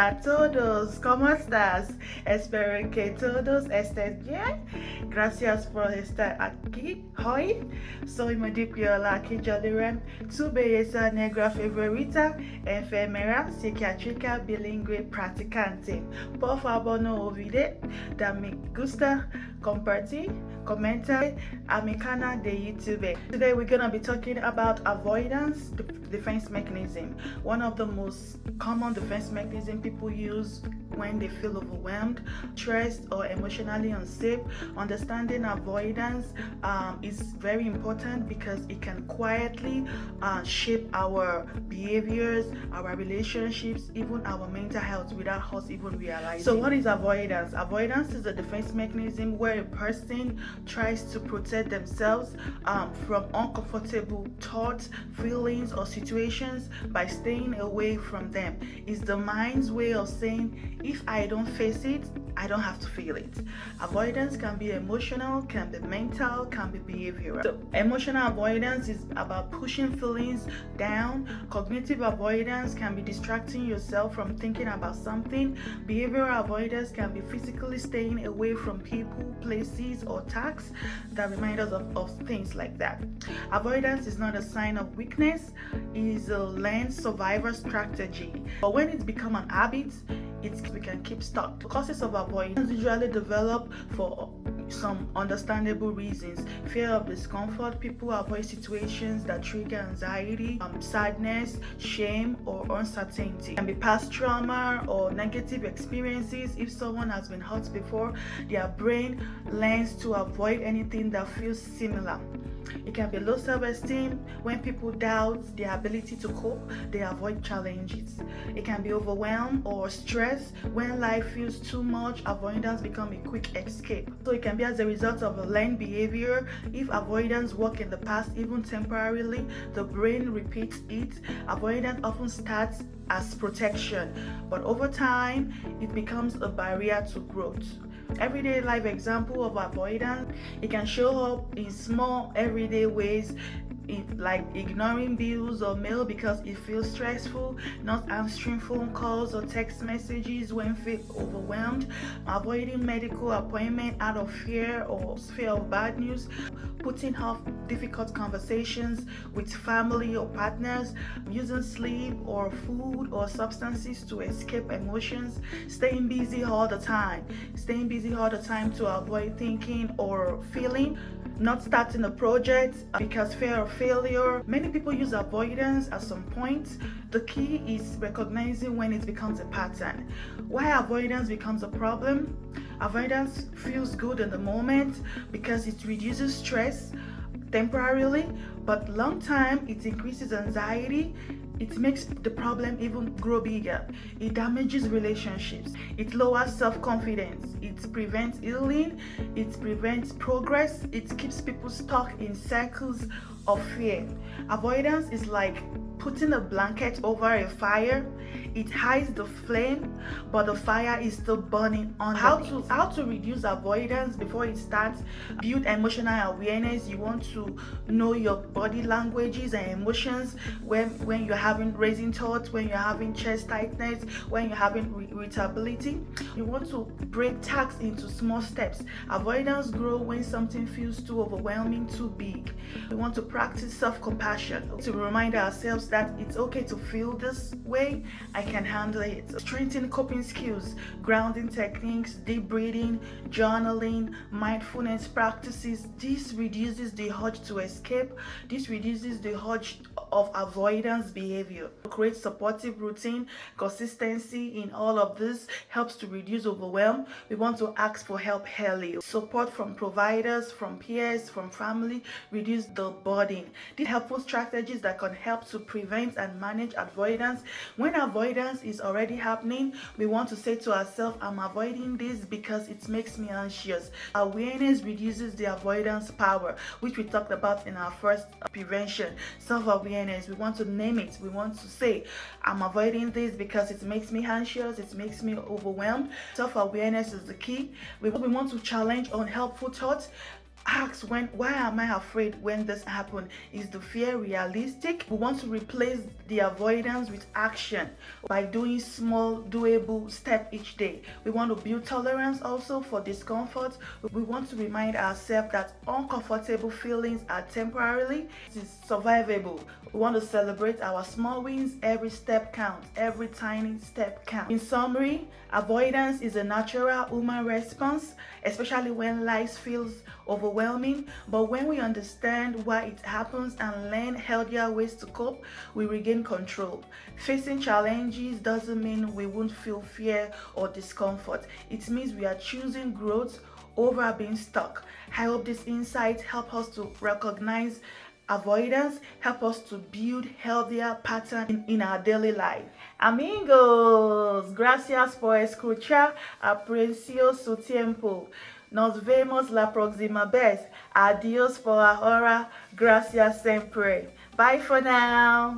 Hola a todos, ¿cómo estás? Espero que todos estén bien. Gracias por estar aquí hoy. Soy Modipiola Kijoliren, tu belleza negra favorita, enfermera psiquiátrica bilingüe practicante. Por favor, no olvide dar me gusta, compartir, comentar a mi canal de YouTube. Today we're gonna be talking about avoidance defense mechanism. One of the most common defense mechanism people use when they feel overwhelmed, stressed, or emotionally unsafe. Understanding avoidance is very important because it can quietly shape our behaviors, our relationships, even our mental health without us even realizing. So what is avoidance? Avoidance is a defense mechanism where a person tries to protect themselves from uncomfortable thoughts, feelings, or situations by staying away from them. It's the mind's way of saying, if I don't face it, I don't have to feel it. Avoidance can be emotional, can be mental, can be behavioral. So emotional avoidance is about pushing feelings down. Cognitive avoidance can be distracting yourself from thinking about something. Behavioral avoidance can be physically staying away from people, places, or tasks that remind us of things like that. Avoidance is not a sign of weakness, it is a learned survivor strategy. But when it's become an habit, we can keep stuck. The causes of avoidance usually develop for some understandable reasons. Fear of discomfort. People avoid situations that trigger anxiety, sadness, shame, or uncertainty. It can be past trauma or negative experiences. If someone has been hurt before, their brain learns to avoid anything that feels similar. It can be low self-esteem. When people doubt their ability to cope, they avoid challenges. It can be overwhelmed or stress. When life feels too much, avoidance becomes a quick escape. So it can be as a result of a learned behavior. If avoidance worked in the past, even temporarily, the brain repeats it. Avoidance often starts as protection, but over time, it becomes a barrier to growth. Everyday life example of avoidance, it can show up in small everyday ways, like ignoring bills or mail because it feels stressful, not answering phone calls or text messages when feel overwhelmed, avoiding medical appointment out of fear of bad news, putting off difficult conversations with family or partners, using sleep or food or substances to escape emotions, staying busy all the time to avoid thinking or feeling, not starting a project because fear of failure. Many people use avoidance at some point. The key is recognizing when it becomes a pattern. Why avoidance becomes a problem? Avoidance feels good in the moment because it reduces stress temporarily, but long time it increases anxiety. It makes the problem even grow bigger. It damages relationships. It lowers self-confidence. It prevents healing. It prevents progress. It keeps people stuck in circles of fear. Avoidance is like putting a blanket over a fire. It hides the flame, but the fire is still burning on. How to reduce avoidance before it starts? Build emotional awareness. You want to know your body languages and emotions when you're having racing thoughts, when you're having chest tightness, when you're having irritability. You want to break tasks into small steps. Avoidance grows when something feels too overwhelming, too big. We want to practice self-compassion to remind ourselves that it's okay to feel this way. I can handle it. Strengthen coping skills, grounding techniques, deep breathing, journaling, mindfulness practices. This reduces the urge to escape. This reduces the urge of avoidance behavior. Create supportive routine. Consistency in all of this helps to reduce overwhelm. We want to ask for help early. Support from providers, from peers, from family, reduce the burden. These helpful strategies that can help to prevent and manage avoidance. When avoidance is already happening, we want to say to ourselves, I'm avoiding this because it makes me anxious. Awareness reduces the avoidance power, which we talked about in our first prevention. Self-awareness, we want to name it. We want to say, I'm avoiding this because it makes me anxious, it makes me overwhelmed. Self-awareness is the key. We want to challenge unhelpful thoughts. ask why am I afraid when this happened? Is the fear realistic? We want to replace the avoidance with action by doing small doable step each day. We want to build tolerance also for discomfort. We want to remind ourselves that uncomfortable feelings are temporarily, it is survivable. We want to celebrate our small wins. Every step counts, every tiny step counts. In summary, avoidance is a natural human response, especially when life feels overwhelming. But when we understand why it happens and learn healthier ways to cope, we regain control. Facing challenges doesn't mean we won't feel fear or discomfort. It means we are choosing growth over being stuck. I hope this insight help us to recognize avoidance, help us to build healthier patterns in our daily life. Amigos, gracias por escuchar. Aprecio su tiempo. Nos vemos la próxima vez. Adiós por ahora. Gracias siempre. Bye for now.